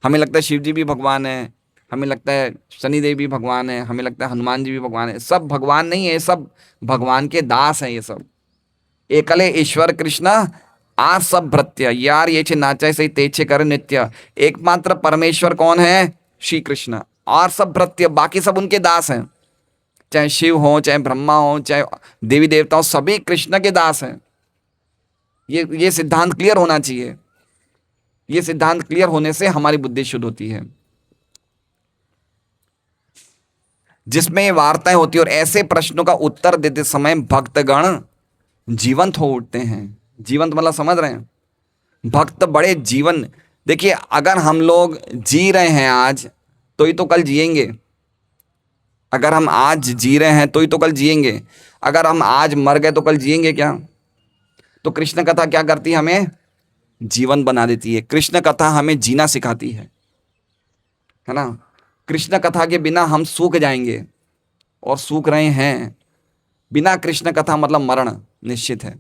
हमें लगता है शिव जी भी भगवान है, हमें लगता है शनिदेव भी भगवान है, हमें लगता है हनुमान जी भी भगवान है। सब भगवान नहीं है, सब भगवान के दास हैं ये सब। एकले ईश्वर कृष्ण आ सब भृत्य, यार ये छे नाचे सही तेछे कर नित्य। एकमात्र परमेश्वर कौन है? श्री कृष्ण। और सब भृत्य, बाकी सब उनके दास हैं, चाहे शिव हो, चाहे ब्रह्मा हो, चाहे देवी देवता हो, सभी कृष्ण के दास हैं। ये सिद्धांत क्लियर होना चाहिए। ये सिद्धांत क्लियर होने से हमारी बुद्धि शुद्ध होती है, जिसमें ये वार्ताएं होती है, और ऐसे प्रश्नों का उत्तर देते समय भक्तगण जीवंत हो उठते हैं। जीवंत मतलब समझ रहे हैं? भक्त बड़े जीवन, देखिए अगर हम लोग जी रहे हैं आज, तो ही तो कल जिएंगे। अगर हम आज जी रहे हैं तो ही तो कल जिएंगे। अगर हम आज मर गए तो कल जिएंगे क्या? तो कृष्ण कथा क्या करती है? हमें जीवन बना देती है। कृष्ण कथा हमें जीना सिखाती है ना। कृष्ण कथा के बिना हम सूख जाएंगे, और सूख रहे हैं। बिना कृष्ण कथा मतलब मरण निश्चित है।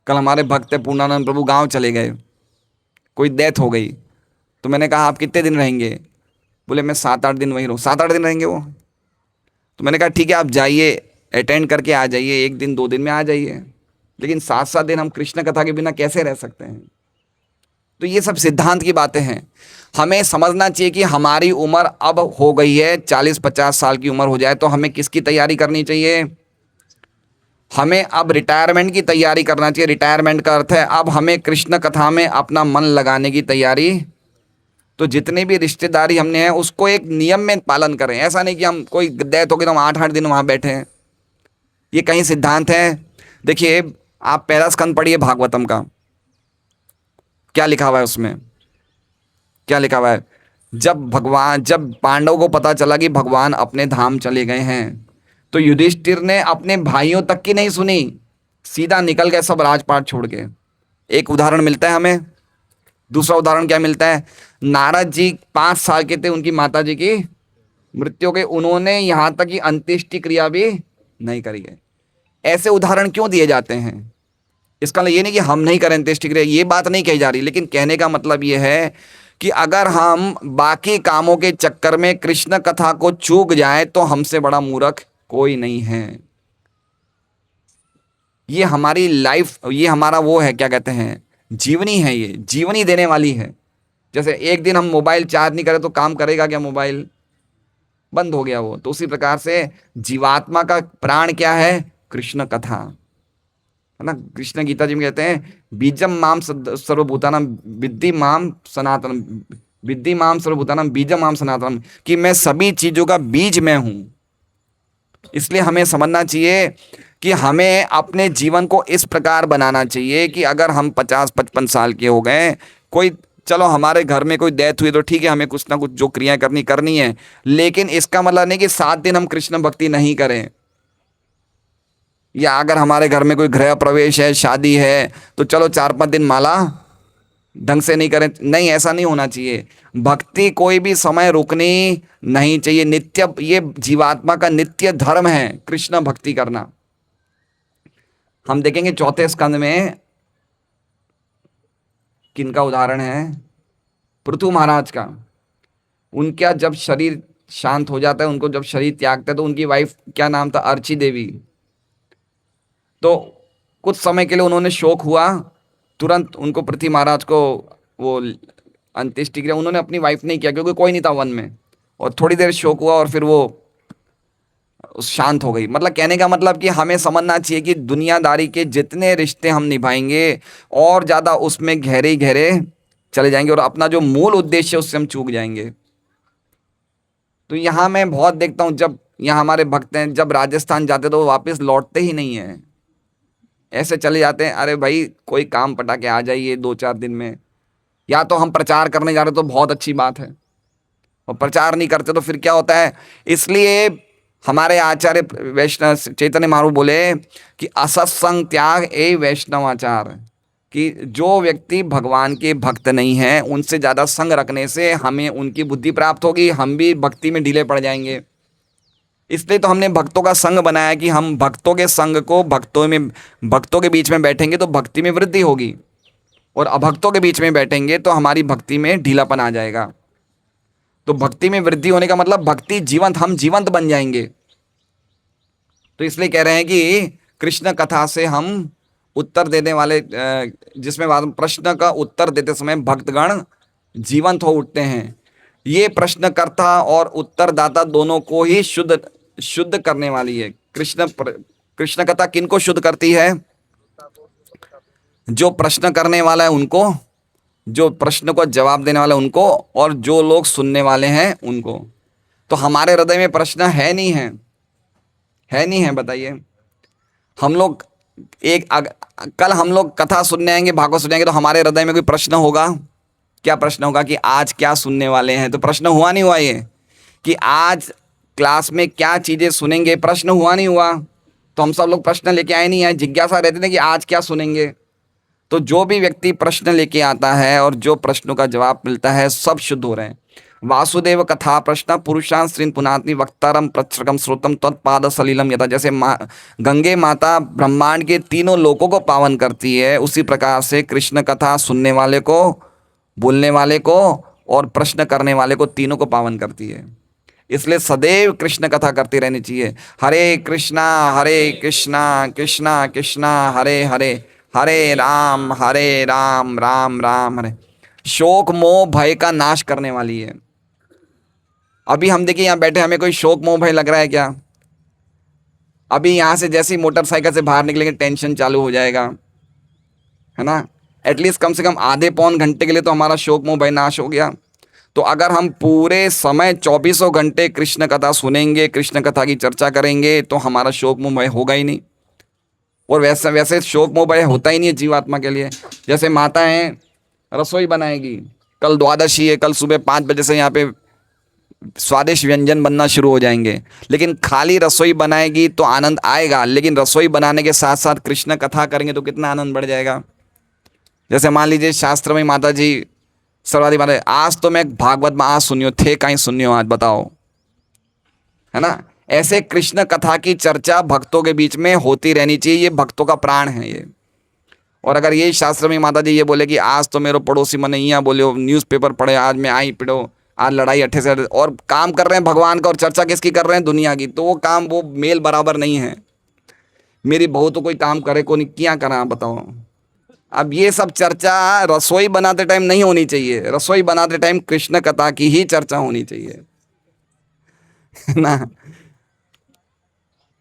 कल हमारे भक्त पूर्णानंद प्रभु गांव चले गए, कोई डेथ हो गई, तो मैंने कहा आप कितने दिन रहेंगे? बोले मैं 7-8 दिन वहीं रहूँ। 7-8 दिन रहेंगे वो? तो मैंने कहा ठीक है, आप जाइए, अटेंड करके आ जाइए, 1 दिन 2 दिन में आ जाइए, लेकिन 7-7 दिन हम कृष्ण कथा के बिना कैसे रह सकते हैं? तो ये सब सिद्धांत की बातें हैं। हमें समझना चाहिए कि हमारी उम्र अब हो गई है, 40-50 साल की उम्र हो जाए तो हमें किसकी तैयारी करनी चाहिए? हमें अब रिटायरमेंट की तैयारी करना चाहिए। रिटायरमेंट का अर्थ है अब हमें कृष्ण कथा में अपना मन लगाने की तैयारी। तो जितने भी रिश्तेदारी हमने हैं उसको एक नियम में पालन करें। ऐसा नहीं कि हम कोई डेथ हो गई तो हम 8-8 दिन वहाँ बैठे हैं। ये कहीं सिद्धांत है? देखिए आप पहला स्कंद पढ़िए भागवतम का, क्या लिखा हुआ है उसमें? क्या लिखा हुआ है? जब पांडवों को पता चला कि भगवान अपने धाम चले गए हैं, तो युधिष्ठिर ने अपने भाइयों तक की नहीं सुनी, सीधा निकल गए सब राजपाट छोड़ के। एक उदाहरण मिलता है हमें। दूसरा उदाहरण क्या मिलता है? नारद जी 5 साल के थे, उनकी माता जी की मृत्यु हो गई, उन्होंने यहां तक कि अंत्येष्टि क्रिया भी नहीं करी है। ऐसे उदाहरण क्यों दिए जाते हैं? इसका मतलब ये नहीं कि हम नहीं करें अंत्येष्टि क्रिया, ये बात नहीं कही जा रही, लेकिन कहने का मतलब ये है कि अगर हम बाकी कामों के चक्कर में कृष्ण कथा को चूक जाए तो हमसे बड़ा मूर्ख कोई नहीं है। ये हमारी लाइफ, ये हमारा वो है, क्या कहते हैं, जीवनी है, ये जीवनी देने वाली है। जैसे एक दिन हम मोबाइल चार्ज नहीं करें तो काम करेगा क्या? मोबाइल बंद हो गया वो। तो उसी प्रकार से जीवात्मा का प्राण क्या है? कृष्ण कथा, है ना। कृष्ण गीता जी में कहते हैं बीजम माम सर्वभूतानाम विद्धि माम सनातनम, विद्धि माम सर्वभूतानाम बीजम माम सनातनम, कि मैं सभी चीजों का बीज मैं हूं। इसलिए हमें समझना चाहिए कि हमें अपने जीवन को इस प्रकार बनाना चाहिए कि अगर हम 50-55 साल के हो गए, कोई चलो हमारे घर में कोई डेथ हुई तो ठीक है, हमें कुछ ना कुछ जो क्रियाएं करनी है, लेकिन इसका मतलब नहीं कि 7 दिन हम कृष्ण भक्ति नहीं करें। या अगर हमारे घर में कोई गृह प्रवेश है, शादी है, तो चलो 4-5 दिन माला ढंग से नहीं करें। नहीं, ऐसा नहीं होना चाहिए। भक्ति कोई भी समय रुकनी नहीं चाहिए। नित्य, ये जीवात्मा का नित्य धर्म है कृष्ण भक्ति करना। हम देखेंगे 4थे स्कंद में किनका उदाहरण है? पृथु महाराज का। उनका जब शरीर शांत हो जाता है, उनको जब शरीर त्यागता है, तो उनकी वाइफ क्या नाम था? अर्ची देवी। तो कुछ समय के लिए उन्होंने शोक हुआ, तुरंत उनको पृथ्वी महाराज को वो अंत्येष्टि क्रिया उन्होंने अपनी वाइफ नहीं किया, क्योंकि कोई नहीं था वन में, और थोड़ी देर शोक हुआ और फिर वो शांत हो गई। मतलब कहने का मतलब कि हमें समझना चाहिए कि दुनियादारी के जितने रिश्ते हम निभाएंगे और ज़्यादा उसमें गहरे गहरे चले जाएंगे, और अपना जो मूल उद्देश्य है उससे हम चूक जाएंगे। तो यहाँ मैं बहुत देखता हूँ, जब यहाँ हमारे भक्त हैं, जब राजस्थान जाते तो वो वापस लौटते ही नहीं हैं, ऐसे चले जाते हैं। अरे भाई कोई काम पटा के आ जाइए 2-4 दिन में, या तो हम प्रचार करने जा रहे तो बहुत अच्छी बात है, और प्रचार नहीं करते तो फिर क्या होता है। इसलिए हमारे आचार्य वैष्णव चैतन्य महाप्रभु बोले कि असत्संग त्याग ए वैष्णवाचार, कि जो व्यक्ति भगवान के भक्त नहीं है उनसे ज़्यादा संग रखने से हमें उनकी बुद्धि प्राप्त होगी, हम भी भक्ति में ढीले पड़ जाएंगे। इसलिए तो हमने भक्तों का संग बनाया कि हम भक्तों के संग को भक्तों के बीच में बैठेंगे तो भक्ति में वृद्धि होगी, और अभक्तों के बीच में बैठेंगे तो हमारी भक्ति में ढीलापन आ जाएगा। तो भक्ति में वृद्धि होने का मतलब भक्ति जीवंत, हम जीवंत बन जाएंगे। तो इसलिए कह रहे हैं कि कृष्ण कथा से हम उत्तर देने वाले, जिसमें प्रश्न का उत्तर देते समय भक्तगण जीवंत हो उठते हैं। ये प्रश्नकर्ता और उत्तरदाता दोनों को ही शुद्ध करने वाली है। कृष्ण कथा किनको शुद्ध करती है? जो प्रश्न करने वाला है उनको, जो प्रश्न को जवाब देने वाला है उनको, और जो लोग सुनने वाले हैं उनको। तो हमारे हृदय में प्रश्न है नहीं है? है नहीं है? बताइए। हम लोग कल हम लोग कथा सुनने आएंगे, भागवत सुनेंगे, तो हमारे हृदय में कोई प्रश्न होगा? क्या प्रश्न होगा कि आज क्या सुनने वाले हैं? तो प्रश्न हुआ नहीं हुआ ये कि आज क्लास में क्या चीज़ें सुनेंगे? प्रश्न हुआ नहीं हुआ? तो हम सब लोग प्रश्न लेके आए नहीं है, जिज्ञासा रहते थे कि आज क्या सुनेंगे। तो जो भी व्यक्ति प्रश्न लेके आता है और जो प्रश्नों का जवाब मिलता है, सब शुद्ध हो रहे हैं। वासुदेव कथा प्रश्न पुरुषां स्त्रीन् पुनात्नि वक्तारम प्रच्छ्रकम श्रोतम तत्पाद सलिलम यथा। जैसे गंगे माता ब्रह्मांड के तीनों लोकों को पावन करती है, उसी प्रकार से कृष्ण कथा सुनने वाले को, बोलने वाले को और प्रश्न करने वाले को, तीनों को पावन करती है। इसलिए सदैव कृष्ण कथा करती रहनी चाहिए। हरे कृष्णा कृष्णा कृष्णा हरे हरे, हरे राम राम राम हरे। शोक मोह भय का नाश करने वाली है। अभी हम देखिए यहाँ बैठे, हमें कोई शोक मोह भय लग रहा है क्या? अभी यहाँ से जैसे ही मोटरसाइकिल से बाहर निकलेंगे टेंशन चालू हो जाएगा, है ना। एटलीस्ट कम से कम आधे पौन घंटे के लिए तो हमारा शोक मोह भय नाश हो गया। तो अगर हम पूरे समय 24 घंटे कृष्ण कथा सुनेंगे, कृष्ण कथा की चर्चा करेंगे, तो हमारा शोक मोह भय होगा ही नहीं। और वैसे शोक मोह भय होता ही नहीं है जीवात्मा के लिए। जैसे माता है, रसोई बनाएगी, कल द्वादशी है, कल सुबह 5 बजे से यहाँ पे स्वादिष्ट व्यंजन बनना शुरू हो जाएंगे, लेकिन खाली रसोई बनाएगी तो आनंद आएगा, लेकिन रसोई बनाने के साथ साथ कृष्ण कथा करेंगे तो कितना आनंद बढ़ जाएगा। जैसे मान लीजिए शास्त्र में माता जी सर्वाधिक माता, आज तो मैं भागवत में आज सुनियो थे, कहीं सुनियो आज बताओ, है ना। ऐसे कृष्ण कथा की चर्चा भक्तों के बीच में होती रहनी चाहिए, ये भक्तों का प्राण है ये। और अगर यही शास्त्र में माता जी ये बोले कि आज तो मेरे पड़ोसी मन यहाँ बोले न्यूज़पेपर पढ़े, आज मैं आई पढ़ो, आज लड़ाई अट्ठे से, और काम कर रहे हैं भगवान का और चर्चा किसकी कर रहे हैं? दुनिया की। तो वो काम, वो मेल बराबर नहीं है। मेरी बहू तो कोई काम करे को नहीं, क्या करा बताओ। अब ये सब चर्चा रसोई बनाते टाइम नहीं होनी चाहिए, रसोई बनाते टाइम कृष्ण कथा की ही चर्चा होनी चाहिए ना।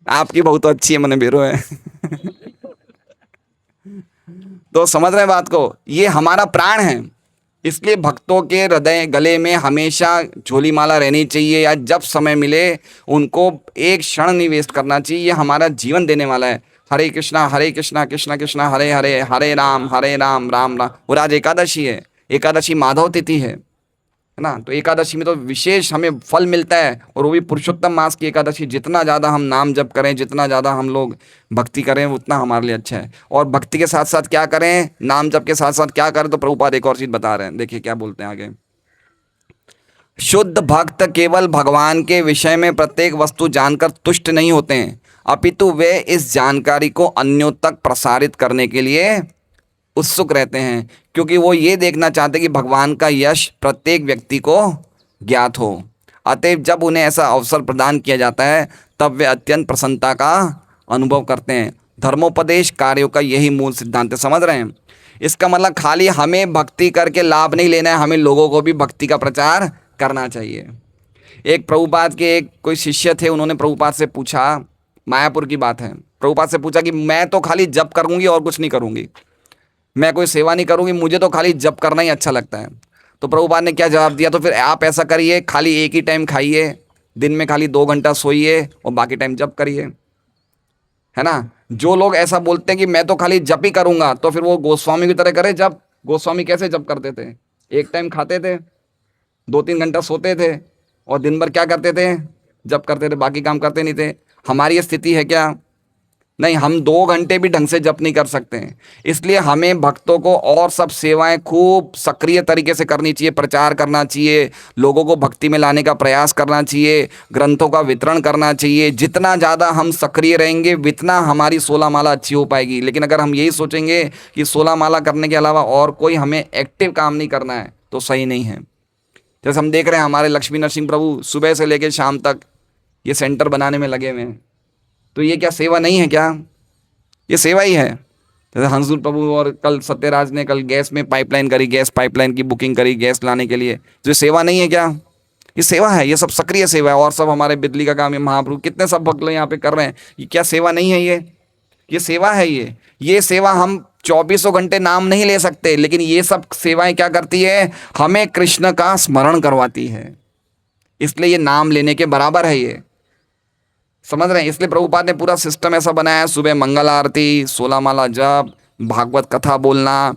आपकी बहू तो अच्छी है, मैंने बेरो है तो समझ रहे हैं बात को, ये हमारा प्राण है। इसलिए भक्तों के हृदय गले में हमेशा झोली माला रहनी चाहिए, या जब समय मिले उनको एक क्षण नहीं वेस्ट करना चाहिए। ये हमारा जीवन देने वाला है। हरे कृष्णा कृष्णा कृष्णा हरे हरे, हरे राम राम राम। और आज एकादशी है, एकादशी माधव तिथि है ना। तो एकादशी में तो विशेष हमें फल मिलता है, और वो भी पुरुषोत्तम मास की एकादशी। जितना ज़्यादा हम नाम जप करें, जितना ज़्यादा हम लोग भक्ति करें, उतना हमारे लिए अच्छा है। और भक्ति के साथ साथ क्या करें, नाम जप के साथ साथ क्या करें, तो प्रभुपाद एक और चीज़ बता रहे हैं, देखिए क्या बोलते हैं आगे। शुद्ध भक्त केवल भगवान के विषय में प्रत्येक वस्तु जानकर तुष्ट नहीं होते हैं, अपितु वे इस जानकारी को अन्यों तक प्रसारित करने के लिए उत्सुक रहते हैं, क्योंकि वो ये देखना चाहते हैं कि भगवान का यश प्रत्येक व्यक्ति को ज्ञात हो। अतएव जब उन्हें ऐसा अवसर प्रदान किया जाता है, तब वे अत्यंत प्रसन्नता का अनुभव करते हैं। धर्मोपदेश कार्यों का यही मूल सिद्धांत है, समझ रहे हैं। इसका मतलब खाली हमें भक्ति करके लाभ नहीं लेना है, हमें लोगों को भी भक्ति का प्रचार करना चाहिए। एक प्रभुपाद के एक कोई शिष्य थे, उन्होंने प्रभुपाद से पूछा, मायापुर की बात है, प्रभुपाद से पूछा कि मैं तो खाली जप करूँगी और कुछ नहीं करूँगी, मैं कोई सेवा नहीं करूँगी, मुझे तो खाली जप करना ही अच्छा लगता है। तो प्रभुपाद ने क्या जवाब दिया, तो फिर आप ऐसा करिए, खाली एक ही टाइम खाइए, दिन में खाली 2 घंटा सोइए और बाकी टाइम जप करिए, है ना। जो लोग ऐसा बोलते हैं कि मैं तो खाली जप ही करूँगा, तो फिर वो गोस्वामी की तरह करे जब। गोस्वामी कैसे जप करते थे? एक टाइम खाते थे, 2-3 घंटा सोते थे, और दिन भर क्या करते थे? जप करते थे, बाकी काम करते नहीं थे। हमारी ये स्थिति है क्या? नहीं, हम 2 घंटे भी ढंग से जप नहीं कर सकते हैं। इसलिए हमें भक्तों को और सब सेवाएं खूब सक्रिय तरीके से करनी चाहिए, प्रचार करना चाहिए, लोगों को भक्ति में लाने का प्रयास करना चाहिए, ग्रंथों का वितरण करना चाहिए। जितना ज़्यादा हम सक्रिय रहेंगे उतना हमारी 16 माला अच्छी हो पाएगी। लेकिन अगर हम यही सोचेंगे कि 16 माला करने के अलावा और कोई हमें एक्टिव काम नहीं करना है, तो सही नहीं है। जैसे हम देख रहे हैं हमारे लक्ष्मी नरसिंह प्रभु सुबह से लेकर शाम तक ये सेंटर बनाने में लगे हुए हैं, तो ये क्या सेवा नहीं है क्या? ये सेवा ही है। जैसे हंसुल प्रभु और कल सत्यराज ने कल गैस में पाइपलाइन करी, गैस पाइपलाइन की बुकिंग करी गैस लाने के लिए, तो ये सेवा नहीं है क्या? ये सेवा है, ये सब सक्रिय सेवा है। और सब हमारे बिजली का काम है, महाप्रभु कितने सब भक्त लोग यहाँ पे कर रहे हैं, ये क्या सेवा नहीं है? ये सेवा है। ये सेवा हम 24 घंटे नाम नहीं ले सकते, लेकिन ये सब सेवाएं क्या करती है? हमें कृष्ण का स्मरण करवाती है। इसलिए ये नाम लेने के बराबर है। ये समझ रहे हैं? इसलिए प्रभुपाद ने पूरा सिस्टम ऐसा बनाया है, सुबह मंगल आरती, 16 माला जप, भागवत कथा बोलना,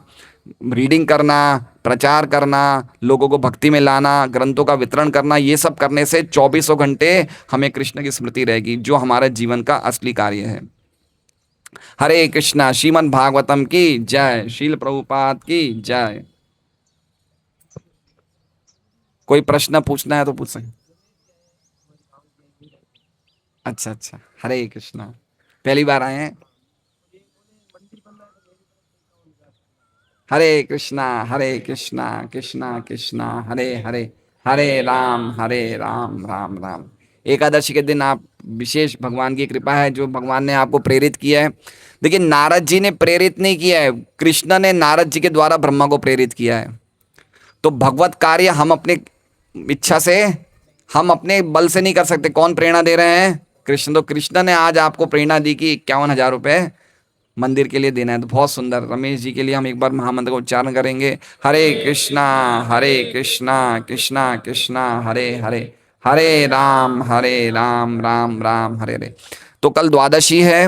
रीडिंग करना, प्रचार करना, लोगों को भक्ति में लाना, ग्रंथों का वितरण करना। ये सब करने से 24 घंटे हमें कृष्ण की स्मृति रहेगी, जो हमारे जीवन का असली कार्य है। हरे कृष्णा। श्रीमद् भागवतम की जय। शील प्रभुपाद की जय। कोई प्रश्न पूछना है तो पूछ सकते। अच्छा अच्छा, हरे कृष्णा। पहली बार आए हैं? हरे कृष्णा कृष्णा कृष्णा हरे हरे, हरे राम राम। एकादशी के दिन आप विशेष, भगवान की कृपा है जो भगवान ने आपको प्रेरित किया है। देखिए, नारद जी ने प्रेरित नहीं किया है, कृष्ण ने नारद जी के द्वारा ब्रह्मा को प्रेरित किया है। तो भगवत कार्य हम अपने इच्छा से, हम अपने बल से नहीं कर सकते। कौन प्रेरणा दे रहे हैं? कृष्ण। तो कृष्ण ने आज आपको प्रेरणा दी कि 51,000 रुपये मंदिर के लिए देना है। तो बहुत सुंदर। रमेश जी के लिए हम एक बार महामंत्र का उच्चारण करेंगे। हरे कृष्णा कृष्णा कृष्णा हरे हरे, हरे राम राम राम हरे हरे। तो कल द्वादशी है।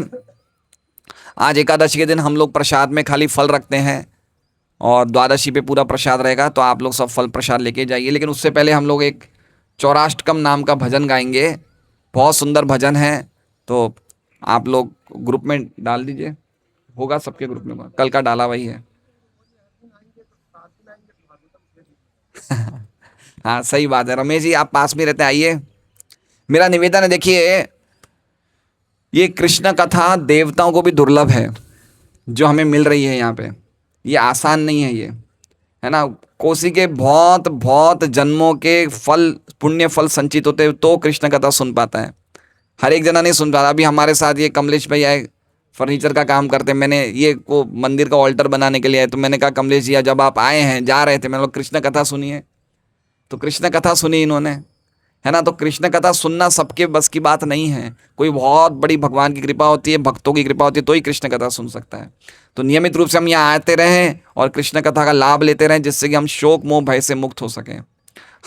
आज एकादशी के दिन हम लोग प्रसाद में खाली फल रखते हैं, और द्वादशी पे पूरा प्रसाद रहेगा। तो आप लोग सब फल प्रसाद लेके जाइए। लेकिन उससे पहले हम लोग एक चौराष्टकम नाम का भजन गाएंगे। बहुत सुंदर भजन है, तो आप लोग ग्रुप में डाल दीजिए। होगा सबके ग्रुप में, कल का डाला वही है। हाँ सही बात है। रमेश जी आप पास में रहते, आइए। मेरा निवेदन है, देखिए ये कृष्ण कथा देवताओं को भी दुर्लभ है जो हमें मिल रही है यहाँ पे। ये आसान नहीं है, ये है ना। कोसी के बहुत बहुत जन्मों के फल, पुण्य फल संचित होते हैं तो कृष्ण कथा सुन पाता है। हर एक जना नहीं सुन पाता। अभी हमारे साथ ये कमलेश भाई आए, फर्नीचर का काम करते हैं। मैंने ये को मंदिर का ऑल्टर बनाने के लिए आए, तो मैंने कहा कमलेश जी जब आप आए हैं, जा रहे थे, मैंने कहा कृष्ण कथा सुनिए। तो कृष्ण कथा सुनी इन्होंने, है ना। तो कृष्ण कथा सुनना सबके बस की बात नहीं है। कोई बहुत बड़ी भगवान की कृपा होती है, भक्तों की कृपा होती है, तो ही कृष्ण कथा सुन सकता है। तो नियमित रूप से हम यहाँ आते रहें और कृष्ण कथा का लाभ लेते रहें, जिससे कि हम शोक मोह भय से मुक्त हो सकें।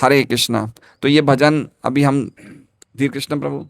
हरे कृष्णा। तो ये भजन अभी हम, धीर कृष्ण प्रभु।